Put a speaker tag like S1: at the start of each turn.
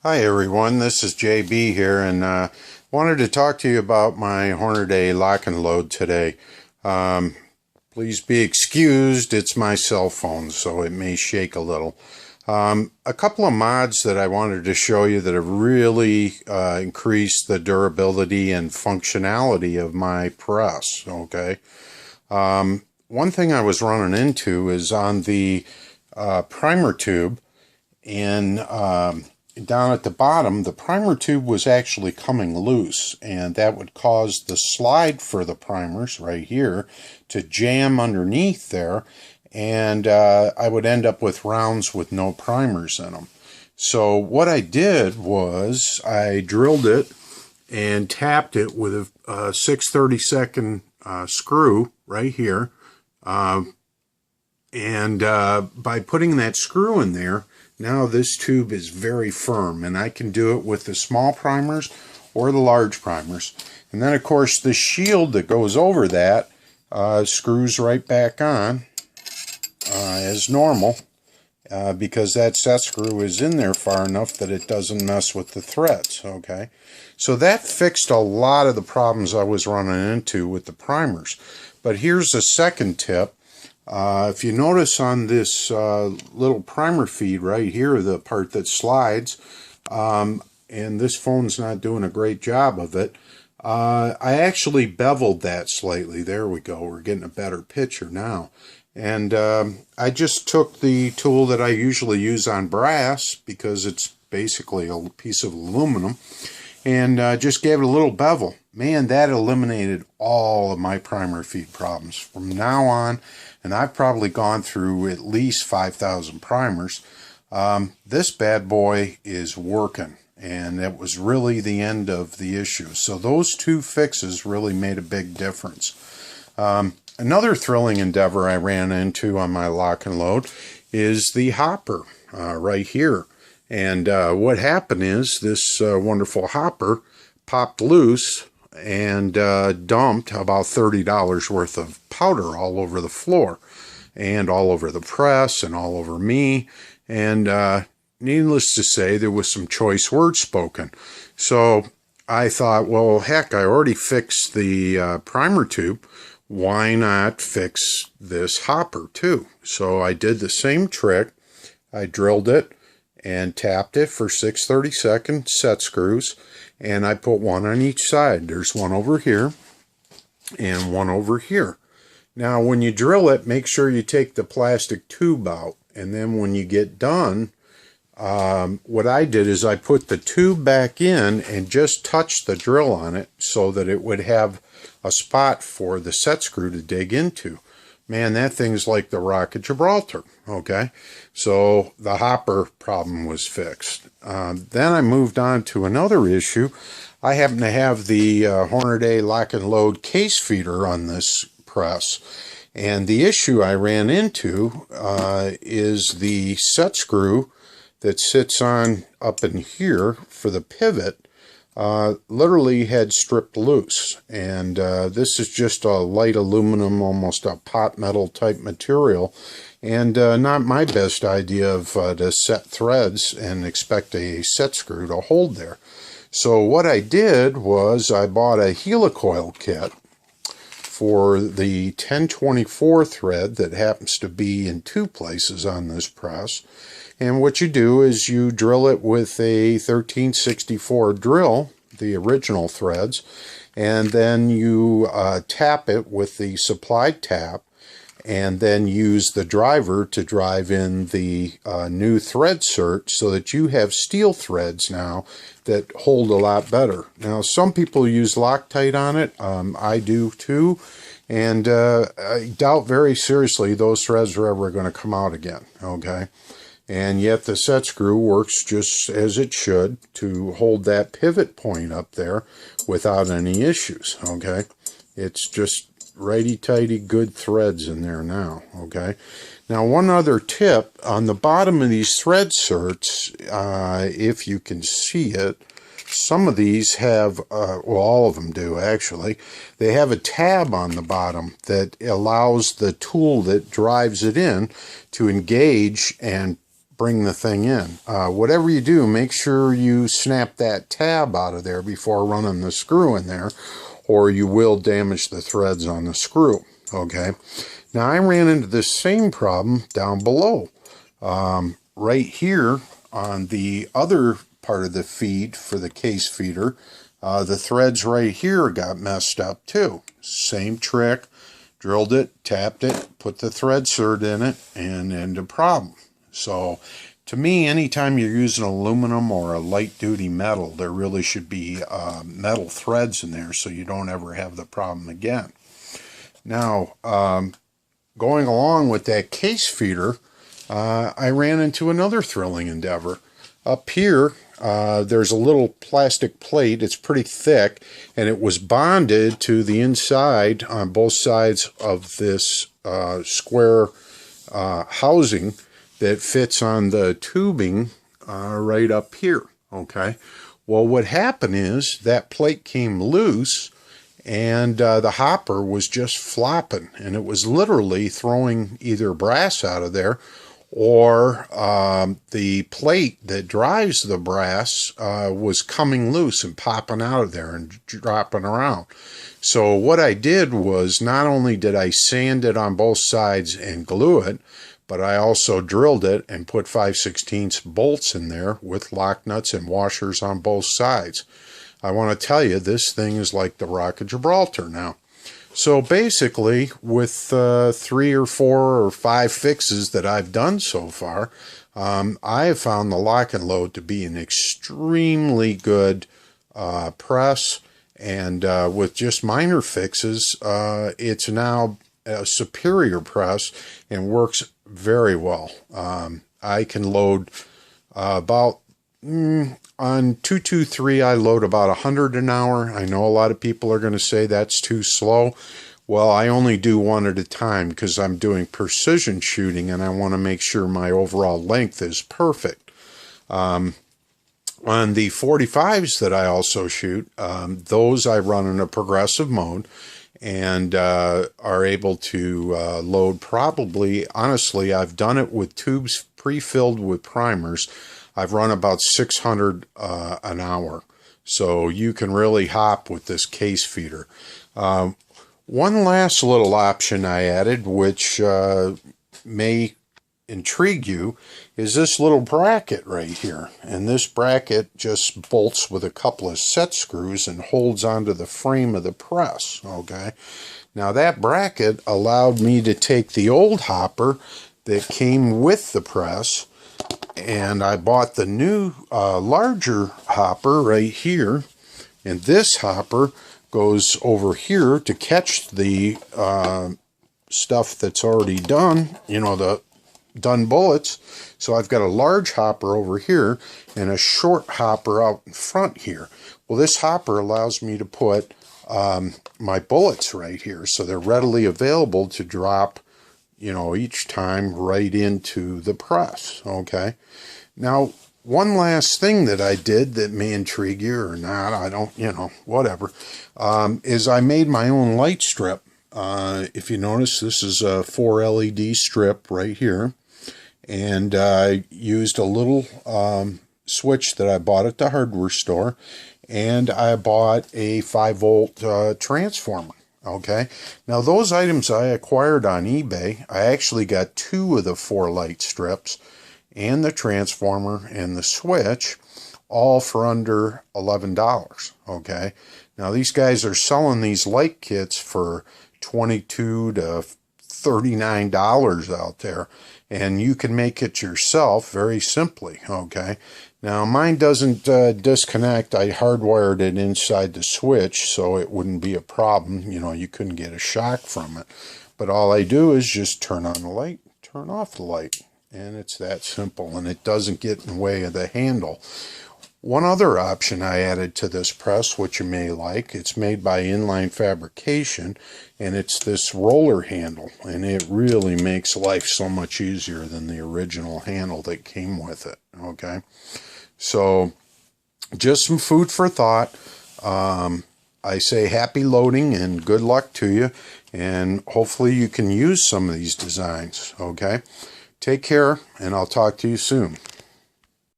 S1: Hi everyone, this is JB here, and wanted to talk to you about my Hornady Lock and Load today. Please be excused, it's my cell phone, so it may shake a little. A couple of mods that I wanted to show you that have really increased the durability and functionality of my press, okay? One thing I was running into is on the primer tube, and down at the bottom, the primer tube was actually coming loose, and that would cause the slide for the primers right here to jam underneath there, and I would end up with rounds with no primers in them. So what I did was I drilled it and tapped it with a 6/32 screw right here, and by putting that screw in there, now this tube is very firm, and I can do it with the small primers or the large primers. And then of course the shield that goes over that screws right back on as normal, because that set screw is in there far enough that it doesn't mess with the threads. Okay, so that fixed a lot of the problems I was running into with the primers. But here's a second tip. If you notice on this little primer feed right here, the part that slides, and this phone's not doing a great job of it, I actually beveled that slightly. There we go. We're getting a better picture now. And I just took the tool that I usually use on brass, because it's basically a piece of aluminum, and just gave it a little bevel. Man, that eliminated all of my primer feed problems. From now on, and I've probably gone through at least 5,000 primers, this bad boy is working, and that was really the end of the issue. So those two fixes really made a big difference. Another thrilling endeavor I ran into on my lock and load is the hopper right here. And what happened is this wonderful hopper popped loose and dumped about $30 worth of powder all over the floor and all over the press and all over me. And needless to say, there was some choice words spoken. So I thought, well, heck, I already fixed the primer tube. Why not fix this hopper too? So I did the same trick. I drilled it and tapped it for 6/32 set screws, and I put one on each side. There's one over here and one over here. Now when you drill it, make sure you take the plastic tube out, and then when you get done, what I did is I put the tube back in and just touched the drill on it so that it would have a spot for the set screw to dig into. Man, that thing's like the Rock of Gibraltar, okay? So the hopper problem was fixed. Then I moved on to another issue. I happen to have the Hornady Lock and Load case feeder on this press. And the issue I ran into is the set screw that sits on up in here for the pivot literally had stripped loose, and this is just a light aluminum, almost a pot metal type material, and not my best idea of to set threads and expect a set screw to hold there. So what I did was I bought a helicoil kit for the 1024 thread that happens to be in two places on this press. And what you do is you drill it with a 1364 drill, the original threads, and then you tap it with the supplied tap, and then use the driver to drive in the new thread cert so that you have steel threads now that hold a lot better. Now some people use Loctite on it, I do too, and I doubt very seriously those threads are ever going to come out again, okay? And yet the set screw works just as it should to hold that pivot point up there without any issues, okay? It's just righty-tighty good threads in there now, okay? Now one other tip, on the bottom of these thread certs, if you can see it, some of these have, well, all of them do actually, they have a tab on the bottom that allows the tool that drives it in to engage and bring the thing in. Whatever you do, make sure you snap that tab out of there before running the screw in there, or you will damage the threads on the screw. Okay, now I ran into this same problem down below. Right here on the other part of the feed for the case feeder, the threads right here got messed up too. Same trick, drilled it, tapped it, put the thread insert in it, and end of problem. So to me, anytime you're using aluminum or a light duty metal, there really should be metal threads in there so you don't ever have the problem again. Now, going along with that case feeder, I ran into another thrilling endeavor. Up here, there's a little plastic plate. It's pretty thick, and it was bonded to the inside on both sides of this square housing that fits on the tubing right up here. Okay, well, what happened is that plate came loose, and the hopper was just flopping, and it was literally throwing either brass out of there, or the plate that drives the brass was coming loose and popping out of there and dropping around. So what I did was, not only did I sand it on both sides and glue it, but I also drilled it and put 5/16 bolts in there with lock nuts and washers on both sides. I want to tell you, this thing is like the Rock of Gibraltar now. So basically, with 3 or 4 or 5 fixes that I've done so far, I have found the lock and load to be an extremely good press, and with just minor fixes, it's now a superior press and works very well. I can load about on 223, I load about 100 an hour. I know a lot of people are going to say that's too slow. Well, I only do one at a time because I'm doing precision shooting, and I want to make sure my overall length is perfect. On the 45s that I also shoot, those I run in a progressive mode, and are able to load probably, honestly, I've done it with tubes pre-filled with primers. I've run about 600 an hour. So you can really hop with this case feeder. One last little option I added, which may intrigue you, is this little bracket right here. And this bracket just bolts with a couple of set screws and holds onto the frame of the press. Okay. Now that bracket allowed me to take the old hopper that came with the press, and I bought the new larger hopper right here, and this hopper goes over here to catch the stuff that's already done, you know, the done bullets. So I've got a large hopper over here and a short hopper out in front here. Well, this hopper allows me to put my bullets right here, so they're readily available to drop, you know, each time right into the press. Okay. Now, one last thing that I did that may intrigue you or not, I don't, you know, whatever, is I made my own light strip. If you notice, this is a 4 LED strip right here, and I used a little switch that I bought at the hardware store, and I bought a 5-volt transformer. Okay, now those items I acquired on eBay. I actually got 2 of the 4 light strips and the transformer and the switch, all for under $11. Okay, now these guys are selling these light kits for $22 to $39 out there, and you can make it yourself very simply. Okay, now mine doesn't disconnect. I hardwired it inside the switch so it wouldn't be a problem. You know, you couldn't get a shock from it. But all I do is just turn on the light, turn off the light, and it's that simple, and it doesn't get in the way of the handle. One other option I added to this press, which you may like, it's made by Inline Fabrication, and it's this roller handle, and it really makes life so much easier than the original handle that came with it. Okay, so just some food for thought. I say happy loading and good luck to you, and hopefully you can use some of these designs. Okay, Take care, and I'll talk to you soon.